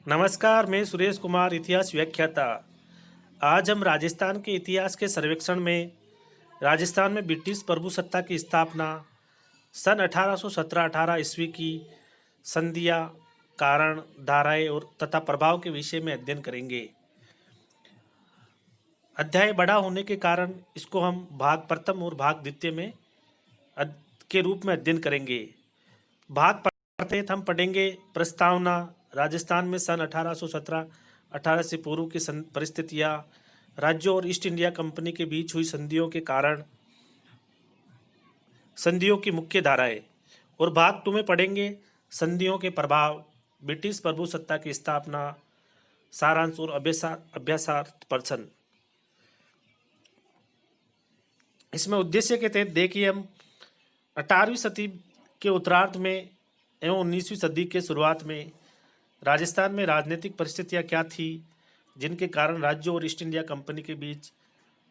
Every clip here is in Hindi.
नमस्कार, मैं सुरेश कुमार, इतिहास व्याख्याता। आज हम राजस्थान के इतिहास के सर्वेक्षण में राजस्थान में ब्रिटिश प्रभुसत्ता की स्थापना, सन 1817-18 ईस्वी की संधियाँ, कारण, धाराएं और तथा प्रभाव के विषय में अध्ययन करेंगे। अध्याय बड़ा होने के कारण इसको हम भाग प्रथम और भाग द्वितीय में के रूप में अध्ययन करेंगे। भाग प्रथम हम पढ़ेंगे प्रस्तावना, राजस्थान में सन 1817-18 से पूर्व की परिस्थितियाँ, राज्यों और ईस्ट इंडिया कंपनी के बीच हुई संधियों के कारण, संधियों की मुख्य धाराएं। और भाग 2 में पढ़ेंगे संधियों के प्रभाव, ब्रिटिश प्रभुसत्ता की स्थापना, सारांश और अभ्यासार्थ प्रश्न। इसमें उद्देश्य के तहत देखिए, हम 18वीं सदी के उत्तरार्ध में एवं 19वीं सदी के शुरुआत में राजस्थान में राजनीतिक परिस्थितियाँ क्या थी, जिनके कारण राज्यों और ईस्ट इंडिया कंपनी के बीच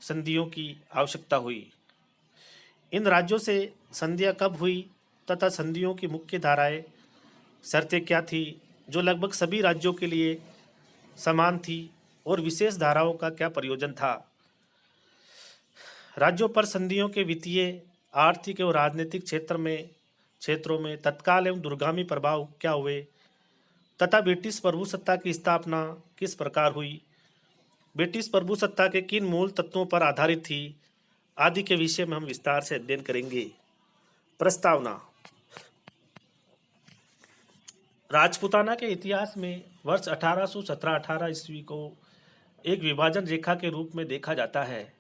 संधियों की आवश्यकता हुई। इन राज्यों से संधियाँ कब हुई तथा संधियों की मुख्य धाराएं, शर्तें क्या थी, जो लगभग सभी राज्यों के लिए समान थी, और विशेष धाराओं का क्या प्रयोजन था। राज्यों पर संधियों के वित्तीय, आर्थिक एवं राजनीतिक क्षेत्रों में तत्काल एवं दूरगामी प्रभाव क्या हुए तथा ब्रिटिश प्रभुसत्ता की स्थापना किस प्रकार हुई, ब्रिटिश प्रभुसत्ता के किन मूल तत्वों पर आधारित थी, आदि के विषय में हम विस्तार से अध्ययन करेंगे। प्रस्तावना। राजपूताना के इतिहास में वर्ष 1817-18 ईस्वी को एक विभाजन रेखा के रूप में देखा जाता है।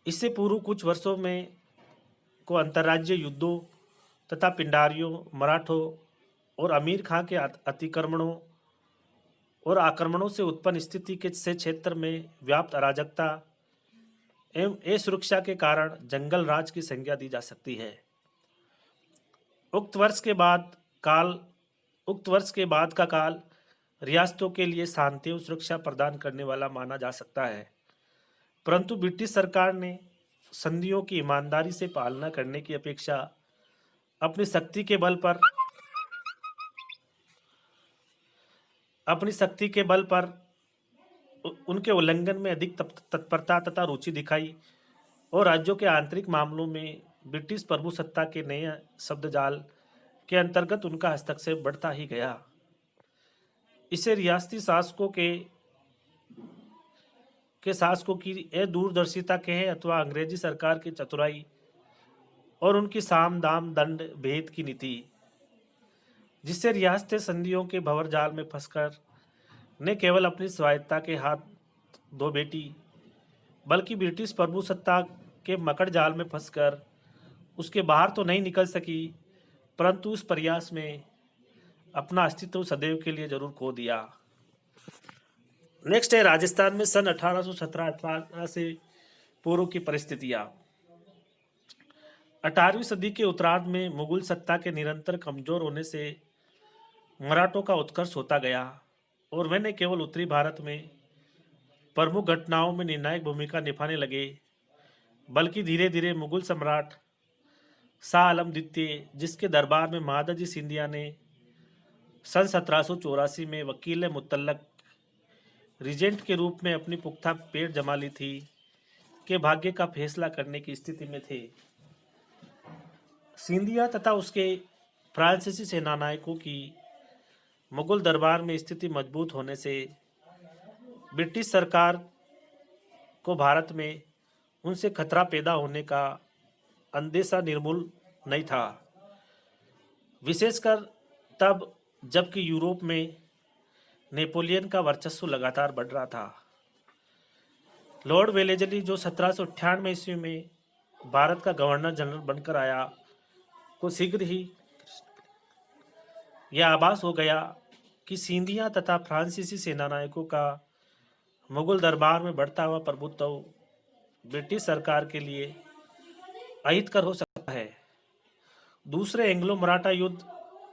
इससे पूर्व कुछ वर्षों में को अंतर्राज्यीय युद्धों तथा पिंडारियों, मराठों और अमीर खां के अतिक्रमणों और आक्रमणों से उत्पन्न स्थिति के से क्षेत्र में व्याप्त अराजकता एवं असुरक्षा के कारण जंगल राज की संज्ञा दी जा सकती है। उक्त वर्ष के बाद का काल रियासतों के लिए शांति और सुरक्षा प्रदान करने वाला माना जा सकता है, परंतु ब्रिटिश सरकार ने संधियों की ईमानदारी से पालना करने की अपेक्षा अपनी शक्ति के बल पर उनके उल्लंघन में अधिक तत्परता तथा रुचि दिखाई और राज्यों के आंतरिक मामलों में ब्रिटिश प्रभुसत्ता के नए शब्दजाल के अंतर्गत उनका हस्तक्षेप बढ़ता ही गया। इसे रियासती शासकों की दूरदर्शिता कहे अथवा अंग्रेजी सरकार की चतुराई और उनकी साम दाम दंड भेद की नीति, जिससे रियासतें संधियों के भंवरजाल में फंसकर न केवल अपनी स्वायत्तता के हाथ धो बैठी, बल्कि ब्रिटिश प्रभुसत्ता के मकड़ जाल में फंसकर उसके बाहर तो नहीं निकल सकी, परंतु उस प्रयास में अपना अस्तित्व सदैव के लिए जरूर खो दिया। नेक्स्ट है राजस्थान में सन 1817-18 से पूर्व की परिस्थितियां। 18वीं सदी के उत्तरार्ध में मुगल सत्ता के निरंतर कमजोर होने से मराठों का उत्कर्ष होता गया और वे न केवल उत्तरी भारत में प्रमुख घटनाओं में निर्णायक भूमिका निभाने लगे, बल्कि धीरे धीरे मुगल सम्राट शाह आलम द्वितीय, जिसके दरबार में महादजी सिंधिया ने सन 1784 में वकील मुतल्लक रीजेंट के रूप में अपनी पुख्ता पेड़ जमा ली थी, के भाग्य का फैसला करने की स्थिति में थे। सिंधिया तथा उसके फ्रांसीसी सेनानायकों की मुगल दरबार में स्थिति मजबूत होने से ब्रिटिश सरकार को भारत में उनसे खतरा पैदा होने का अंदेशा निर्मूल नहीं था, विशेषकर तब जबकि यूरोप में नेपोलियन का वर्चस्व लगातार बढ़ रहा था। लॉर्ड वेलेजली, जो 1798 ईस्वी में भारत का गवर्नर जनरल बनकर आया, को शीघ्र ही यह आभास हो गया कि सिंधिया तथा फ्रांसीसी सेनानायकों का मुगल दरबार में बढ़ता हुआ प्रभुत्व ब्रिटिश सरकार के लिए अहितकर हो सकता है। दूसरे एंग्लो मराठा युद्ध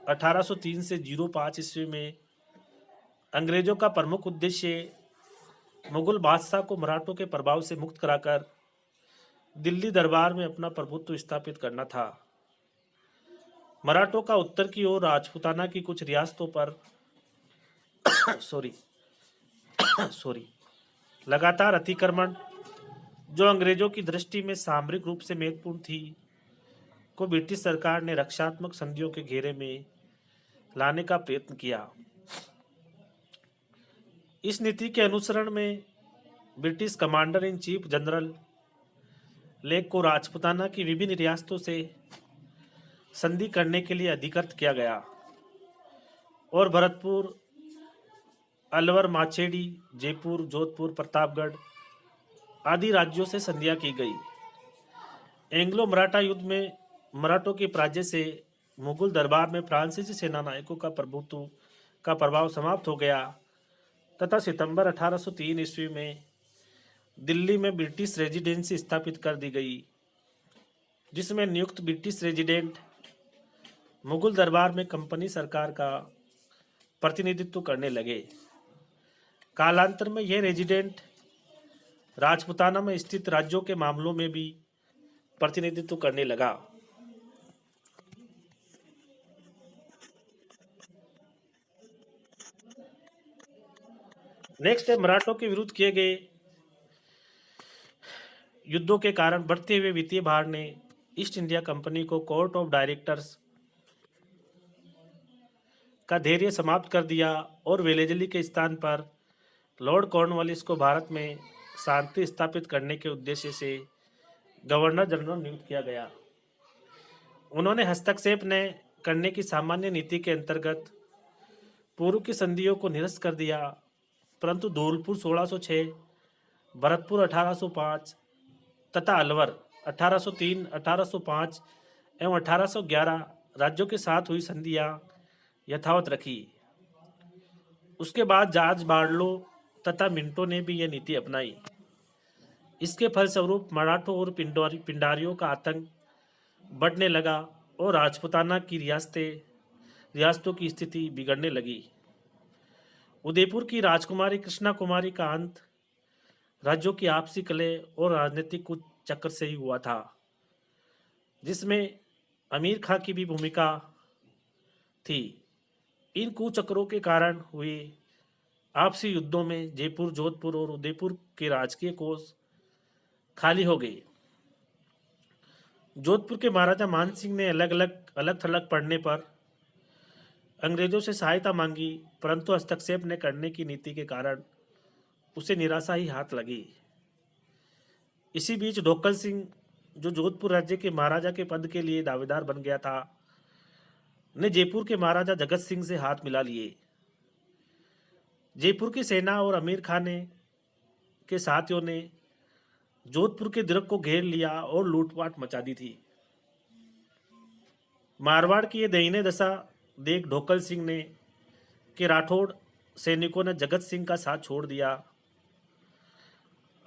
1803 से 05 ईस्वी में अंग्रेजों का प्रमुख उद्देश्य मुगल बादशाह को मराठों के प्रभाव से मुक्त कराकर दिल्ली दरबार में अपना प्रभुत्व स्थापित करना था। मराठों का उत्तर की ओर राजपूताना की कुछ रियासतों पर सॉरी सॉरी लगातार अतिक्रमण, जो अंग्रेजों की दृष्टि में सामरिक रूप से महत्वपूर्ण थी, को ब्रिटिश सरकार ने रक्षात्मक संधियों के घेरे में लाने का प्रयत्न किया। इस नीति के अनुसरण में British commander in chief general lake को राजपुताना की विभिन्न रियासतों से संधि करने के लिए अधिकृत किया गया और भरतपुर, अलवर, माचेडी, जयपुर, जोधपुर, प्रतापगढ़ आदि राज्यों से संधियां की गई। एंग्लो मराठा युद्ध में मराठों के पराजय से मुगल दरबार में फ्रांसीसी सेना नायकों का प्रभुत्व का प्रभाव समाप्त हो गया तथा सितंबर 1803 ईस्वी में दिल्ली में ब्रिटिश रेजिडेंसी स्थापित कर दी गई, जिसमें नियुक्त ब्रिटिश रेजिडेंट मुगल दरबार में कंपनी सरकार का प्रतिनिधित्व करने लगे। कालांतर में यह रेजिडेंट राजपुताना में स्थित राज्यों के मामलों में भी प्रतिनिधित्व करने लगा। नेक्स्ट है मराठों के विरुद्ध किए गए युद्धों के कारण बढ़ते हुए वित्तीय भार ने ईस्ट इंडिया कंपनी को कोर्ट ऑफ डायरेक्टर्स का धैर्य समाप्त कर दिया और वेलेजली के स्थान पर लॉर्ड कॉर्नवालिस को भारत में शांति स्थापित करने के उद्देश्य से गवर्नर जनरल नियुक्त किया गया। उन्होंने हस्तक्षेप न करने की सामान्य नीति के अंतर्गत पूर्व की संधियों को निरस्त कर दिया, परंतु धौलपुर 1606, भरतपुर 1805 तथा अलवर 1803, 1805 एवं 1811 राज्यों के साथ हुई संधियां यथावत रखी। उसके बाद जॉर्ज बार्लो तथा मिंटो ने भी यह नीति अपनाई। इसके फलस्वरूप मराठों और पिंडारियों का आतंक बढ़ने लगा और राजपुताना की रियासतों की स्थिति बिगड़ने लगी। उदयपुर की राजकुमारी कृष्णा कुमारी का अंत राज्यों की आपसी कलह और राजनीतिक कुछ चक्कर से ही हुआ था, जिसमें अमीर खां की भी भूमिका थी। इन कुचक्रों के कारण हुए आपसी युद्धों में जयपुर, जोधपुर और उदयपुर के राजकीय कोष खाली हो गए। जोधपुर के महाराजा मान सिंह ने अलग थलग पड़ने पर अंग्रेजों से सहायता मांगी, परंतु हस्तक्षेप न करने की नीति के कारण उसे निराशा ही हाथ लगी। इसी बीच ढोकल सिंह, जो जोधपुर राज्य के महाराजा के पद के लिए दावेदार बन गया था, ने जयपुर के महाराजा जगत सिंह से हाथ मिला लिए। जयपुर की सेना और अमीर खान के साथियों ने जोधपुर के दुर्ग को घेर लिया और लूटपाट मचा दी थी। मारवाड़ की यह दयनीय दशा देख ढोकल सिंह ने के राठौड़ सैनिकों ने जगत सिंह का साथ छोड़ दिया।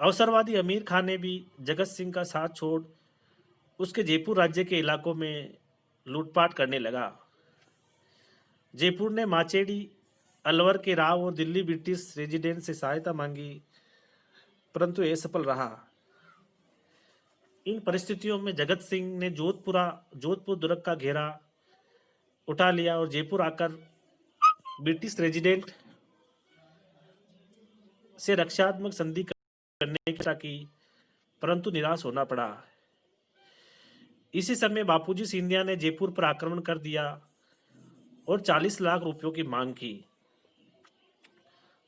अवसरवादी अमीर खान ने भी जगत सिंह का साथ छोड़ उसके जयपुर राज्य के इलाकों में लूटपाट करने लगा। जयपुर ने माचेडी, अलवर के राव और दिल्ली ब्रिटिश रेजिडेंट से सहायता मांगी, परंतु असफल रहा। इन परिस्थितियों में जगत सिंह ने जोधपुर दुर्ग का घेरा उठा लिया और जयपुर आकर ब्रिटिश रेजिडेंट से रक्षात्मक संधि करने की इच्छा की, परंतु निराश होना पड़ा। इसी समय बापूजी सिंधिया ने जयपुर पर आक्रमण कर दिया और 40 लाख रुपयों की मांग की।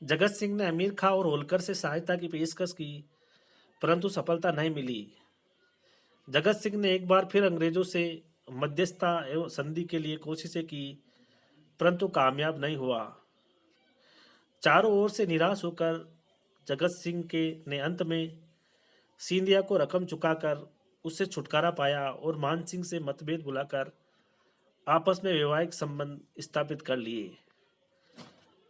जगत सिंह ने अमीर खां और होलकर से सहायता की पेशकश की, परंतु सफलता नहीं मिली। जगत सिंह ने एक बार फिर अंग्रेजों से मध्यस्थता एवं संधि के लिए कोशिशें की, परंतु कामयाब नहीं हुआ। चारों ओर से निराश होकर जगत सिंह ने अंत में सिंधिया को रकम चुकाकर उससे छुटकारा पाया और मान सिंह से मतभेद बुलाकर आपस में वैवाहिक संबंध स्थापित कर लिए।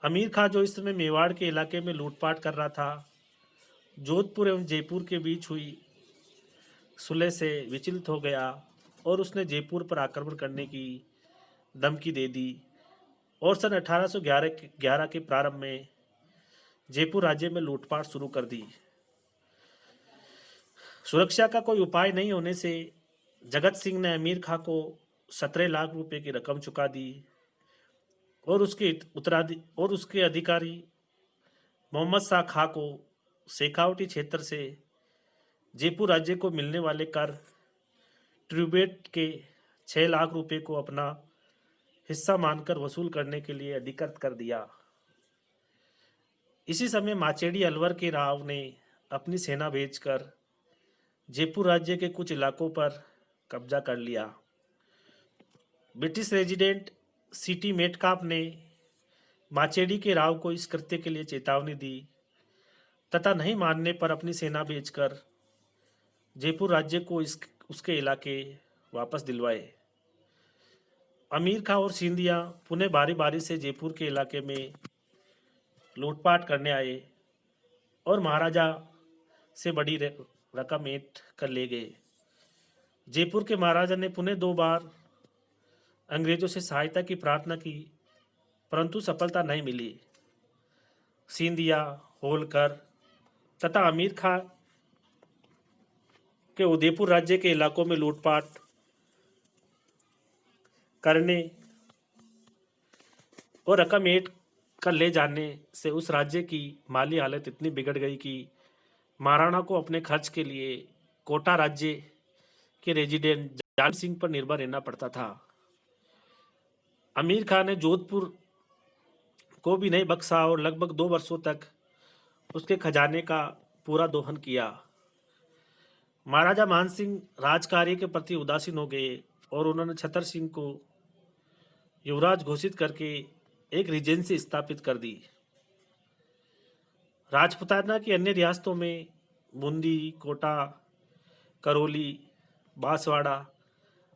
अमीर खां, जो इस समय मेवाड़ के इलाके में लूटपाट कर रहा था, जोधपुर एवं जयपुर के बीच हुई सुलह से विचलित हो गया और उसने जयपुर पर आक्रमण करने की धमकी दे दी और सन 1811 के प्रारंभ में जयपुर राज्य में लूटपाट शुरू कर दी। सुरक्षा का कोई उपाय नहीं होने से जगत सिंह ने अमीर खां को 17 लाख रुपए की रकम चुका दी और उसके अधिकारी मोहम्मद शाह खां को शेखावटी क्षेत्र से जयपुर राज्य को मिलने वाले कर ट्रिब्यूट के 6 लाख रुपए को अपना हिस्सा मानकर वसूल करने के लिए अधिकृत कर दिया। इसी समय माचेडी अलवर के राव ने अपनी सेना भेजकर जयपुर राज्य के कुछ इलाकों पर कब्जा कर लिया। ब्रिटिश रेजिडेंट सीटी मेटकाप ने माचेडी के राव को इस कृत्य के लिए चेतावनी दी तथा नहीं मानने पर अपनी सेना भेजकर जयपुर राज्य को उसके इलाके वापस दिलवाए। अमीर खां और सिंधिया पुनः बारी बारी से जयपुर के इलाके में लूटपाट करने आए और महाराजा से बड़ी रकम ऐंठ कर ले गए। जयपुर के महाराजा ने पुनः 2 बार अंग्रेजों से सहायता की प्रार्थना की, परंतु सफलता नहीं मिली। सिंधिया, होलकर तथा अमीर खां के उदयपुर राज्य के इलाकों में लूटपाट करने और रकम ऐंठ कर ले जाने से उस राज्य की माली हालत इतनी बिगड़ गई कि महाराणा को अपने खर्च के लिए कोटा राज्य के रेजिडेंट जान सिंह पर निर्भर रहना पड़ता था। अमीर खां ने जोधपुर को भी नहीं बख्शा और लगभग 2 वर्षों तक उसके खजाने का पूरा दोहन किया। महाराजा मानसिंह राजकार्य के प्रति उदासीन हो गए और उन्होंने छतर सिंह को युवराज घोषित करके एक रीजेंसी स्थापित कर दी। राजपुताना की अन्य रियासतों में बूंदी, कोटा, करौली, बांसवाड़ा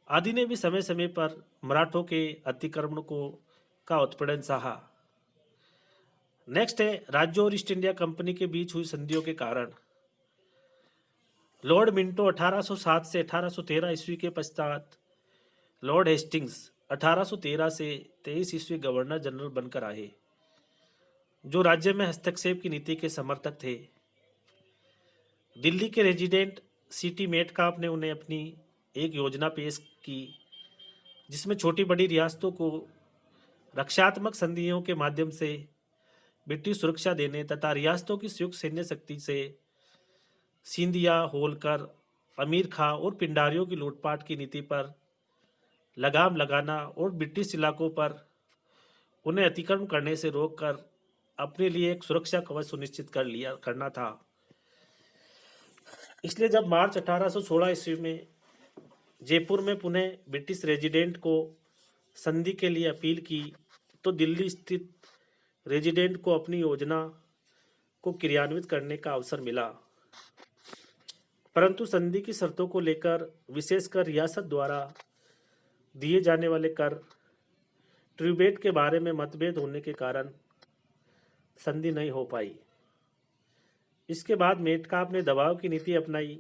आदि ने भी समय समय पर मराठों के अतिक्रमण का उत्पीड़न सहा। नेक्स्ट है राज्यों और ईस्ट इंडिया कंपनी के बीच हुई संधियों के कारण। लॉर्ड मिंटो 1807 से 1813 ईस्वी के पश्चात लॉर्ड हेस्टिंग्स 1813 से 23 ईस्वी गवर्नर जनरल बनकर आए, जो राज्य में हस्तक्षेप की नीति के समर्थक थे। दिल्ली के रेजिडेंट सीटी मेटकाप ने उन्हें अपनी एक योजना पेश की, जिसमें छोटी बड़ी रियासतों को रक्षात्मक संधियों के माध्यम से ब्रिटिश सुरक्षा देने तथा रियासतों की संयुक्त सैन्य शक्ति से सिंधिया, होलकर, अमीर खां और पिंडारियों की लूटपाट की नीति पर लगाम लगाना और ब्रिटिश इलाकों पर उन्हें अतिक्रमण करने से रोककर अपने लिए एक सुरक्षा कवच सुनिश्चित करना था। इसलिए जब मार्च 1816 ईस्वी में जयपुर में पुनः ब्रिटिश रेजिडेंट को संधि के लिए अपील की, तो दिल्ली स्थित रेजिडेंट को अपनी योजना को क्रियान्वित करने का अवसर मिला, परंतु संधि की शर्तों को लेकर विशेषकर रियासत द्वारा दिए जाने वाले कर ट्रिब्यूट के बारे में मतभेद होने के कारण संधि नहीं हो पाई। इसके बाद मेटकाप ने दबाव की नीति अपनाई।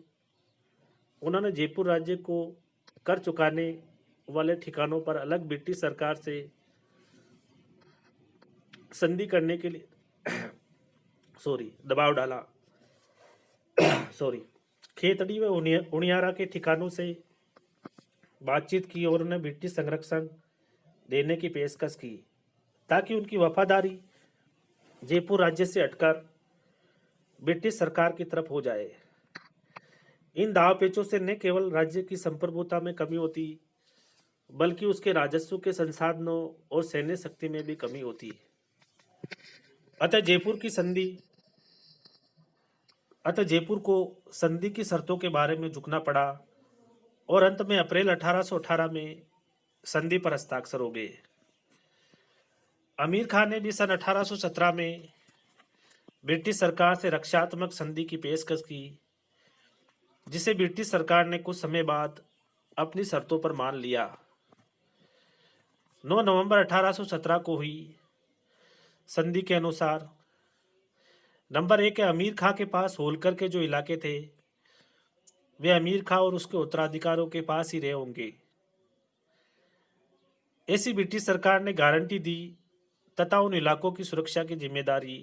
उन्होंने जयपुर राज्य को कर चुकाने वाले ठिकानों पर अलग ब्रिटिश सरकार से संधि करने के लिए दबाव डाला। खेतड़ी व उनियारा के ठिकानों से बातचीत की और उन्हें ब्रिटिश संरक्षण देने की पेशकश की, ताकि उनकी वफादारी जयपुर राज्य से हटकर ब्रिटिश सरकार की तरफ हो जाए। इन दाव पेचों से न केवल राज्य की संप्रभुता में कमी होती, बल्कि उसके राजस्व के संसाधनों और सैन्य शक्ति में भी कमी होती। अतः जयपुर को संधि की शर्तों के बारे में झुकना पड़ा और अंत में अप्रैल 1818 में संधि पर हस्ताक्षर हो गए। अमीर खान ने भी सन 1817 में ब्रिटिश सरकार से रक्षात्मक संधि की पेशकश की, जिसे ब्रिटिश सरकार ने कुछ समय बाद अपनी शर्तों पर मान लिया। 9 नवंबर 1817 को हुई संधि के अनुसार नंबर 1 है, अमीर खां के पास होलकर के जो इलाके थे वे अमीर खां और उसके उत्तराधिकारियों के पास ही रहे होंगे। ऐसी ब्रिटिश सरकार ने गारंटी दी तथा उन इलाकों की सुरक्षा की जिम्मेदारी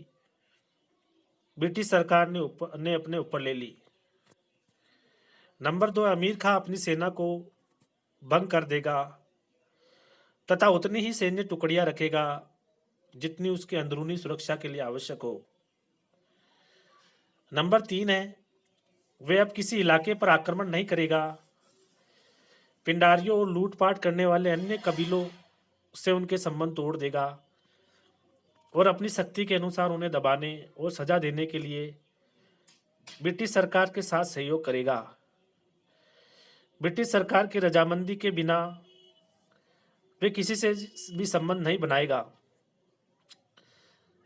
ब्रिटिश सरकार ने अपने ऊपर ले ली। नंबर 2, अमीर खां अपनी सेना को भंग कर देगा तथा उतनी ही सैन्य टुकड़ियां रखेगा जितनी उसके अंदरूनी सुरक्षा के लिए आवश्यक हो। नंबर 3 है, वे अब किसी इलाके पर आक्रमण नहीं करेगा। पिंडारियों और लूटपाट करने वाले अन्य कबीलों से उनके संबंध तोड़ देगा और अपनी शक्ति के अनुसार उन्हें दबाने और सजा देने के लिए ब्रिटिश सरकार के साथ सहयोग करेगा। ब्रिटिश सरकार की रजामंदी के बिना वे किसी से भी संबंध नहीं बनाएगा।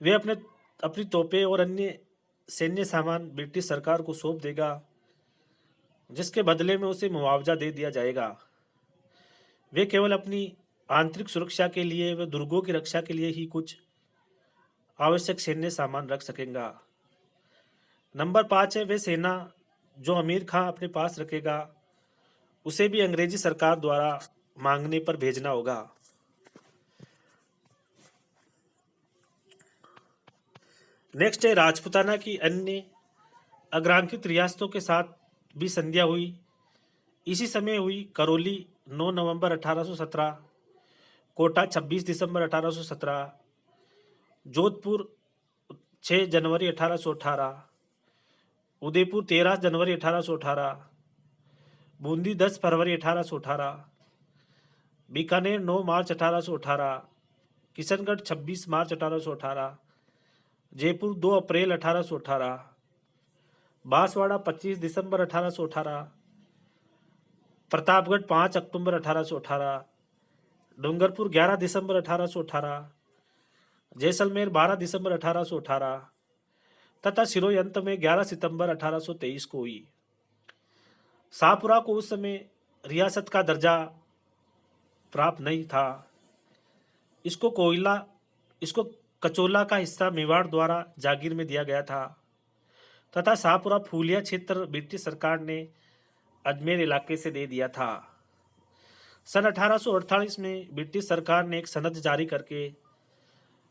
वे अपनी तोपें और अन्य सैन्य सामान ब्रिटिश सरकार को सौंप देगा, जिसके बदले में उसे मुआवजा दे दिया जाएगा। वे केवल अपनी आंतरिक सुरक्षा के लिए व दुर्गों की रक्षा के लिए ही कुछ आवश्यक सैन्य सामान रख सकेगा। नंबर 5 है, वे सेना जो अमीर खां अपने पास रखेगा उसे भी अंग्रेजी सरकार द्वारा मांगने पर भेजना होगा। नेक्स्ट है, राजपुताना की अन्य अग्रांकित रियासतों के साथ भी संधियां हुई। इसी समय हुई करौली 9 नवंबर 1817, कोटा 26 दिसंबर 1817, जोधपुर 6 जनवरी 1818, उदयपुर 13 जनवरी 1818, बूंदी 10 फरवरी 1818, बीकानेर 9 मार्च 1818, किशनगढ़ 26 मार्च 1818, जयपुर 2 अप्रैल 1818, बांसवाड़ा 25 दिसंबर 1818, प्रतापगढ़ 5 अक्टूबर 1818, डूंगरपुर 11 दिसंबर 1818, जैसलमेर 12 दिसंबर 1818 तथा सिरोही अंत में 11 सितंबर 1823 को हुई। शाहपुरा को उस समय रियासत का दर्जा प्राप्त नहीं था। इसको कचोला का हिस्सा मेवाड़ द्वारा जागीर में दिया गया था तथा शाहपुरा फूलिया क्षेत्र ब्रिटिश सरकार ने अजमेर इलाके से दे दिया था। सन 1848 में ब्रिटिश सरकार ने एक सनद जारी करके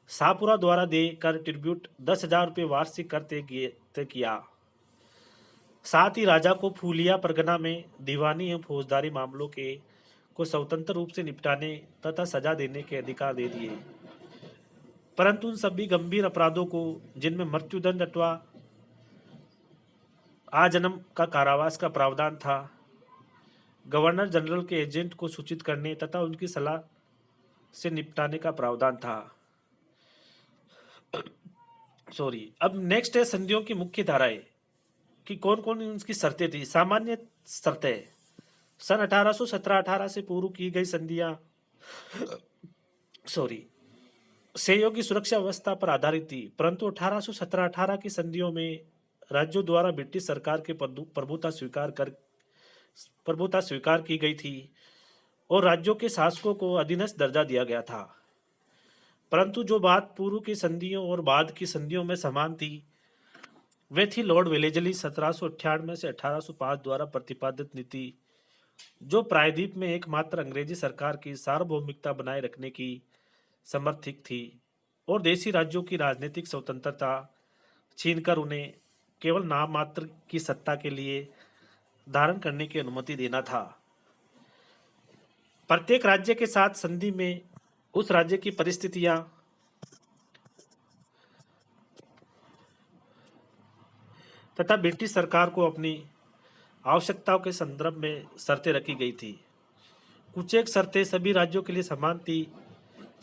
शाहपुरा द्वारा देकर ट्रिब्यूट 10,000 रुपये वार्षिक कर तय किया। साथ ही राजा को फूलिया परगना में दीवानी एवं फौजदारी मामलों को स्वतंत्र रूप से निपटाने तथा सजा देने के अधिकार दे दिए। परंतु उन सभी गंभीर अपराधों को जिनमें मृत्युदंड अथवा आजन्म का कारावास का प्रावधान था, गवर्नर जनरल के एजेंट को सूचित करने तथा उनकी सलाह से निपटाने का प्रावधान था। अब नेक्स्ट है संधियों की मुख्य धाराएं कि कौन कौन उनकी शर्तें थी। सामान्य शर्तें सन 1817-18 से पूर्व की गई संधियां सहयोगी सुरक्षा व्यवस्था पर आधारित थी, परंतु 1817-18 की संधियों में राज्यों द्वारा ब्रिटिश सरकार के प्रभुता स्वीकार की गई थी और राज्यों के शासकों को अधीनस्थ दर्जा दिया गया था। परंतु जो बात पूर्व की संधियों और बाद की संधियों में समान थी वे थी लॉर्ड वेलेजली 1798 से 1805 द्वारा प्रतिपादित नीति, जो प्रायद्वीप में एकमात्र अंग्रेजी सरकार की सार्वभौमिकता बनाए रखने की समर्थित थी और देशी राज्यों की राजनीतिक स्वतंत्रता छीनकर उन्हें केवल नाम मात्र की सत्ता के लिए धारण करने की अनुमति देना था। प्रत्येक राज्य के साथ संधि में उस राज्य की परिस्थितियां तथा ब्रिटिश सरकार को अपनी आवश्यकताओं के संदर्भ में शर्तें रखी गई थी। कुछ एक शर्तें सभी राज्यों के लिए समान थी।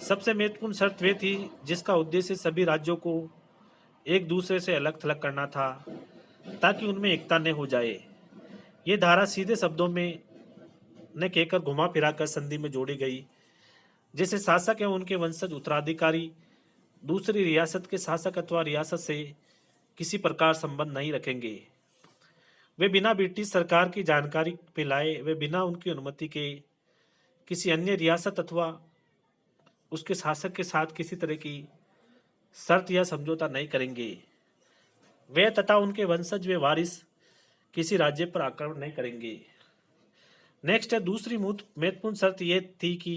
सबसे महत्वपूर्ण शर्त वे थी जिसका उद्देश्य सभी राज्यों को एक दूसरे से अलग थलग करना था ताकि उनमें एकता न हो जाए। ये धारा सीधे शब्दों में न कहकर घुमा फिरा कर संधि में जोड़ी गई, जैसे शासक एवं उनके वंशज उत्तराधिकारी दूसरी रियासत के शासक अथवा रियासत से किसी प्रकार संबंध नहीं रखेंगे। वे बिना ब्रिटिश सरकार की जानकारी पे लाए वे बिना उनकी अनुमति के किसी अन्य रियासत अथवा उसके शासक के साथ किसी तरह की शर्त या समझौता नहीं करेंगे। वे तथा उनके वंशज वे वारिस किसी राज्य पर आक्रमण नहीं करेंगे। नेक्स्ट है दूसरी महत्वपूर्ण शर्त यह थी कि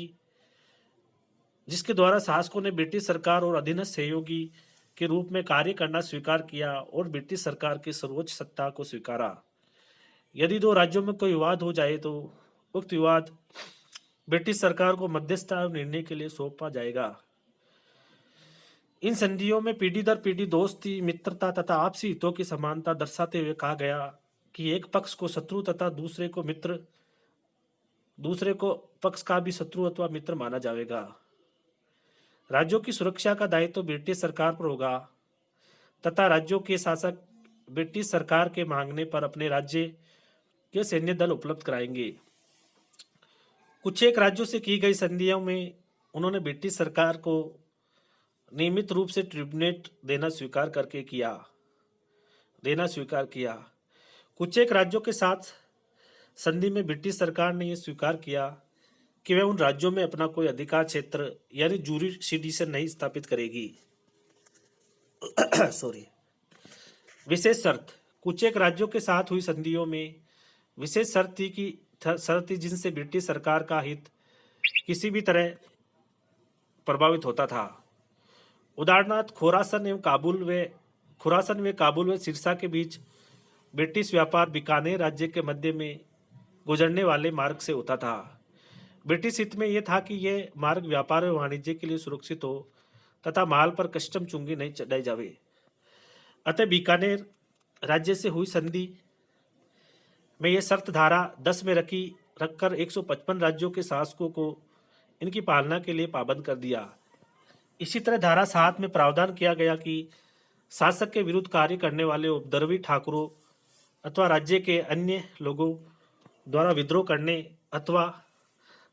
जिसके द्वारा शासकों ने ब्रिटिश सरकार और अधीनस्थ सहयोगी के रूप में कार्य करना स्वीकार किया और ब्रिटिश सरकार की सर्वोच्च सत्ता को स्वीकारा। यदि दो राज्यों में कोई विवाद हो जाए तो उक्त विवाद ब्रिटिश सरकार को मध्यस्थता निर्णय के लिए सौंपा जाएगा। इन संधियों में पीढ़ी दर पीढ़ी दोस्ती, मित्रता तथा आपसी हितों की समानता दर्शाते हुए कहा गया कि एक पक्ष को शत्रु तथा दूसरे को पक्ष का भी शत्रु अथवा मित्र माना जाएगा। राज्यों की सुरक्षा का दायित्व तो ब्रिटिश सरकार पर होगा तथा राज्यों के शासक ब्रिटिश सरकार के मांगने पर अपने राज्य के सैन्य दल उपलब्ध कराएंगे। कुछ एक राज्यों से की गई संधियों में उन्होंने ब्रिटिश सरकार को नियमित रूप से ट्रिब्यूनेट देना स्वीकार किया। कुछ एक राज्यों के साथ संधि में ब्रिटिश सरकार ने यह स्वीकार किया कि वह उन राज्यों में अपना कोई अधिकार क्षेत्र यानी जूरिसडिक्शन नहीं स्थापित करेगी। सॉरी। विशेष शर्त। कुछ एक राज्यों के साथ हुई संधियों में विशेष शर्त थी जिनसे ब्रिटिश सरकार का हित किसी भी तरह प्रभावित होता था। उदाहरणार्थ खुरासन व काबुल व सिरसा के बीच ब्रिटिश व्यापार बीकानेर राज्य के मध्य में गुजरने वाले मार्ग से होता था। ब्रिटिश हित में यह था कि यह मार्ग व्यापार और वाणिज्य के लिए सुरक्षित हो तथा माल पर कस्टम चुंगी नहीं चढ़ाई जावे। अतः बीकानेर राज्य से हुई संधि में यह शर्त धारा 10 में रखकर 155 राज्यों के शासकों को इनकी पालना के लिए पाबंद कर दिया। इसी तरह धारा 7 में प्रावधान किया गया कि शासक के विरुद्ध कार्य करने वाले उपद्रवी ठाकुरों अथवा राज्य के अन्य लोगों द्वारा विद्रोह करने अथवा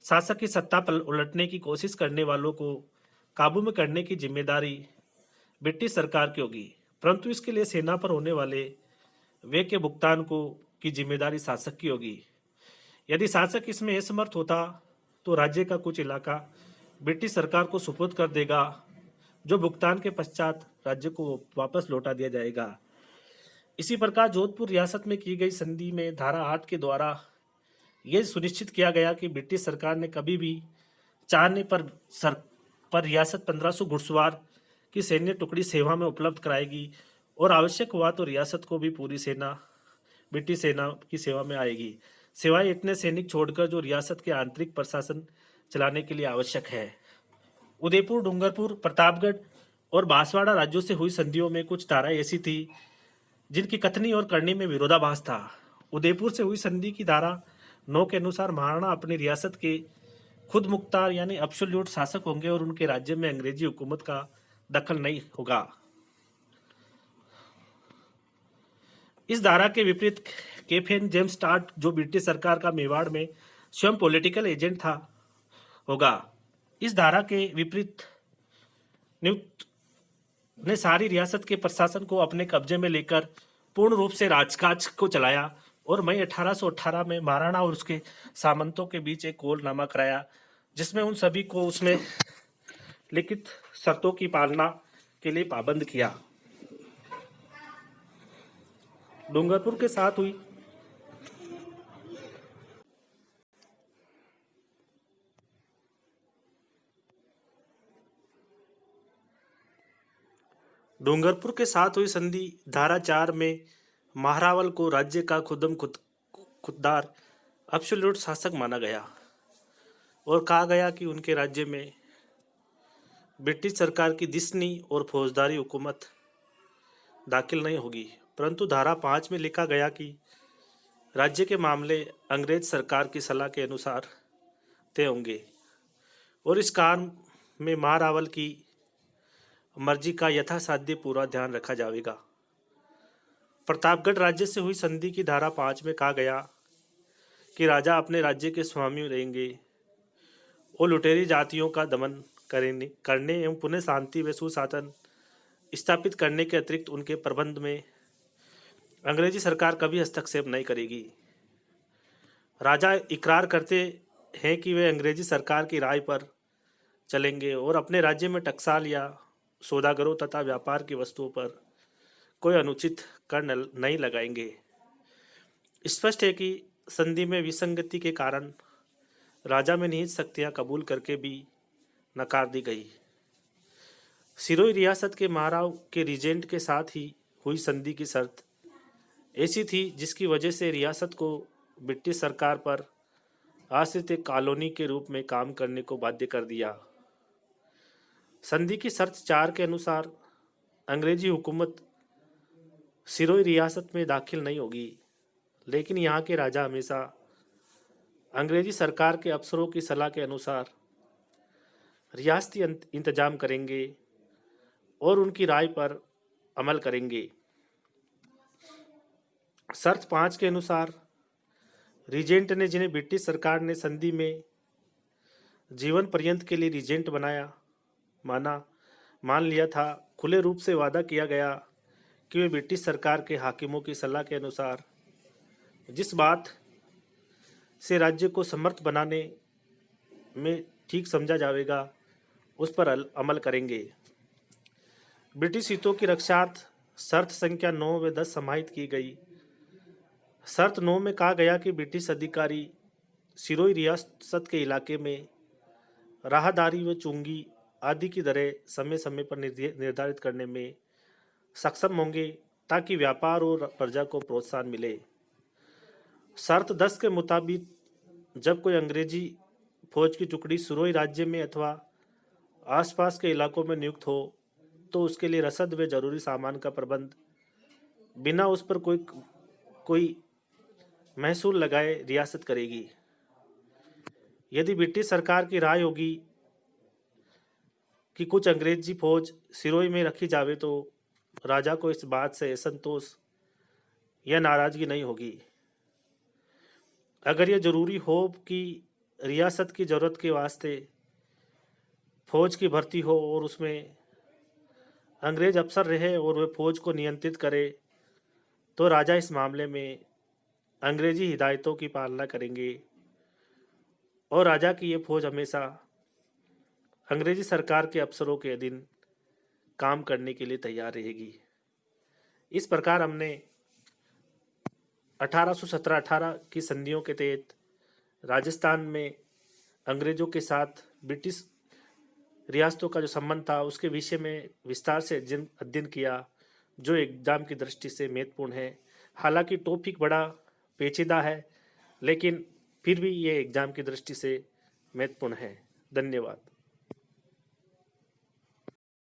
शासक की सत्ता पर उलटने की कोशिश करने वालों को काबू में करने की जिम्मेदारी ब्रिटिश सरकार की होगी, परंतु इसके लिए सेना पर होने वाले व्यय के भुगतान की जिम्मेदारी शासक की होगी। यदि शासक इसमें असमर्थ होता तो राज्य का कुछ इलाका ब्रिटिश सरकार को सुपुर्द कर देगा, जो भुगतान के पश्चात राज्य को वापस लौटा दिया जाएगा। इसी प्रकार जोधपुर रियासत में की गई संधि में धारा 8 के द्वारा यह सुनिश्चित किया गया कि ब्रिटिश सरकार ने कभी भी चाहने पर रियासत 1500 घुड़सवार की सैन्य टुकड़ी सेवा में उपलब्ध कराएगी और आवश्यक हुआ तो रियासत को भी पूरी सेना ब्रिटिश सेना की सेवा में आएगी, सिवाय इतने सैनिक छोड़कर जो रियासत के आंतरिक प्रशासन चलाने के लिए आवश्यक है। उदयपुर, डूंगरपुर, प्रतापगढ़ और बांसवाड़ा राज्यों से हुई संधियों में कुछ धाराएं ऐसी थी जिनकी कथनी और करनी में विरोधाभास था। उदयपुर से हुई संधि की धारा 9 के अनुसार महाराणा अपनी रियासत के खुद मुख्तार यानी एब्सोल्यूट शासक होंगे और उनके राज्य में अंग्रेजी हुकूमत का दखल नहीं होगा। इस धारा के विपरीत कैप्टन जेम्स टाट, जो ब्रिटिश सरकार का मेवाड़ में स्वयं पॉलिटिकल एजेंट था, होगा। इस धारा के विपरीत नियुक्त ने सारी रियासत के प्रशासन को अपने कब्जे में लेकर पूर्ण रूप से राजकाज को चलाया और मई 1818 में महाराणा और उसके सामंतों के बीच एक गोलनामा कराया, जिसमें उन सभी को उसमें लिखित शर्तों की पालना के लिए पाबंद किया। डूंगरपुर के साथ हुई संधि धारा 4 में महारावल को राज्य का खुददार एब्सोल्यूट शासक माना गया और कहा गया कि उनके राज्य में ब्रिटिश सरकार की दिसनी और फौजदारी हुकूमत दाखिल नहीं होगी, परंतु धारा 5 में लिखा गया कि राज्य के मामले अंग्रेज सरकार की सलाह के अनुसार तय होंगे और इस काम में महारावल की मर्जी का यथासाध्य पूरा ध्यान रखा जाएगा। प्रतापगढ़ राज्य से हुई संधि की धारा 5 में कहा गया कि राजा अपने राज्य के स्वामी रहेंगे और लुटेरी जातियों का दमन करने एवं पुनः शांति व सुशासन स्थापित करने के अतिरिक्त उनके प्रबंध में अंग्रेजी सरकार कभी हस्तक्षेप नहीं करेगी। राजा इकरार करते हैं कि वे अंग्रेजी सरकार की राय पर चलेंगे और अपने राज्य में टकसाल या सौदागरों तथा व्यापार की वस्तुओं पर कोई अनुचित कर नहीं लगाएंगे। स्पष्ट है कि संधि में विसंगति के कारण राजा में निहित शक्तियां कबूल करके भी नकार दी गई। सिरोही रियासत के महाराव के रीजेंट के साथ ही हुई संधि की शर्त ऐसी थी जिसकी वजह से रियासत को ब्रिटिश सरकार पर आश्रित एक कॉलोनी के रूप में काम करने को बाध्य कर दिया। संधि की शर्त 4 के अनुसार अंग्रेजी हुकूमत सिरोही रियासत में दाखिल नहीं होगी, लेकिन यहाँ के राजा हमेशा अंग्रेजी सरकार के अफसरों की सलाह के अनुसार रियासती इंतजाम करेंगे और उनकी राय पर अमल करेंगे। शर्त 5 के अनुसार रीजेंट ने, जिन्हें ब्रिटिश सरकार ने संधि में जीवन पर्यंत के लिए रीजेंट मान लिया था, खुले रूप से वादा किया गया कि वे ब्रिटिश सरकार के हाकिमों की सलाह के अनुसार जिस बात से राज्य को समर्थ बनाने में ठीक समझा जाएगा उस पर अमल करेंगे। ब्रिटिश हितों की रक्षार्थ शर्त संख्या 9 व 10 समाहित की गई। शर्त 9 में कहा गया कि ब्रिटिश अधिकारी सिरोही रियासत के इलाके में राहदारी व चुंगी आदि की दरें समय समय पर निर्धारित करने में सक्षम होंगे ताकि व्यापार और प्रजा को प्रोत्साहन मिले। शर्त 10 के मुताबिक जब कोई अंग्रेजी फौज की टुकड़ी सिरोही राज्य में अथवा आसपास के इलाकों में नियुक्त हो तो उसके लिए रसद व जरूरी सामान का प्रबंध बिना उस पर कोई महसूल लगाए रियासत करेगी। यदि ब्रिटिश सरकार की राय होगी कि कुछ अंग्रेजी फौज सिरोही में रखी जावे तो राजा को इस बात से असंतोष या नाराजगी नहीं होगी। अगर यह जरूरी हो कि रियासत की जरूरत के वास्ते फौज की भर्ती हो और उसमें अंग्रेज अफसर रहे और वे फौज को नियंत्रित करे तो राजा इस मामले में अंग्रेजी हिदायतों की पालना करेंगे और राजा की ये फौज हमेशा अंग्रेजी सरकार के अफसरों के अधीन काम करने के लिए तैयार रहेगी। इस प्रकार हमने 1817-18 की संधियों के तहत राजस्थान में अंग्रेजों के साथ ब्रिटिश रियासतों का जो संबंध था उसके विषय में विस्तार से अध्ययन किया, जो एग्जाम की दृष्टि से महत्वपूर्ण है। हालांकि टॉपिक बड़ा पेचीदा है, लेकिन फिर भी ये एग्जाम की दृष्टि से महत्वपूर्ण है। धन्यवाद।